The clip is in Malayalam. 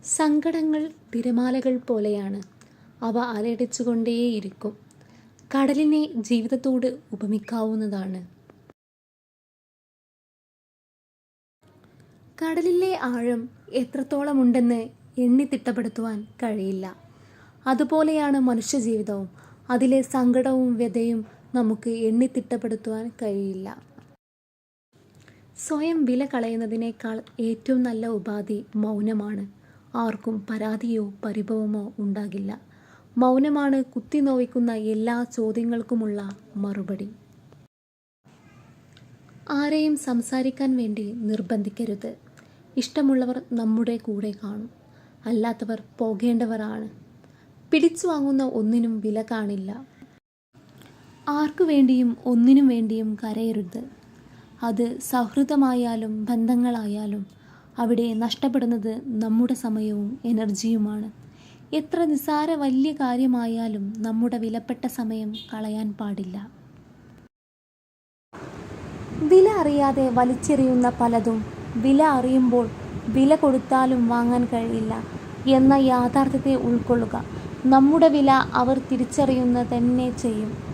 സങ്കടങ്ങൾ തിരമാലകൾ പോലെയാണ്. അവ അലയടിച്ചുകൊണ്ടേയിരിക്കും. കടലിനെ ജീവിതത്തോട് ഉപമിക്കാവുന്നതാണ്. കടലിലെ ആഴം എത്രത്തോളമുണ്ടെന്ന് എണ്ണി തിട്ടപ്പെടുത്തുവാൻ കഴിയില്ല. അതുപോലെയാണ് മനുഷ്യജീവിതവും. അതിലെ സങ്കടവും വ്യഥയും നമുക്ക് എണ്ണി തിട്ടപ്പെടുത്തുവാൻ കഴിയില്ല. സ്വയം വില കളയുന്നതിനേക്കാൾ ഏറ്റവും നല്ല ഉപാധി മൗനമാണ്. ആർക്കും പരാതിയോ പരിഭവമോ ഉണ്ടാകില്ല. മൗനമാണ് കുത്തിനോവിക്കുന്ന എല്ലാ ചോദ്യങ്ങൾക്കുമുള്ള മറുപടി. ആരെയും സംസാരിക്കാൻ വേണ്ടി നിർബന്ധിക്കരുത്. ഇഷ്ടമുള്ളവർ നമ്മുടെ കൂടെ കാണും, അല്ലാത്തവർ പോകേണ്ടവരാണ്. പിടിച്ചു വാങ്ങുന്ന ഒന്നിനും വില കാണില്ല. ആർക്കു വേണ്ടിയും ഒന്നിനും വേണ്ടിയും കരയരുത്. അത് സൗഹൃദമായാലും ബന്ധങ്ങളായാലും അവിടെ നഷ്ടപ്പെടുന്നത് നമ്മുടെ സമയവും എനർജിയുമാണ്. എത്ര നിസ്സാര വലിയ കാര്യമായാലും നമ്മുടെ വിലപ്പെട്ട സമയം കളയാൻ പാടില്ല. വില അറിയാതെ വലിച്ചെറിയുന്ന പലതും വില അറിയുമ്പോൾ വില കൊടുത്താലും വാങ്ങാൻ കഴിയില്ല എന്ന യാഥാർത്ഥ്യത്തെ ഉൾക്കൊള്ളുക. നമ്മുടെ വില അവർ തിരിച്ചറിയുന്ന തന്നെ ചെയ്യും.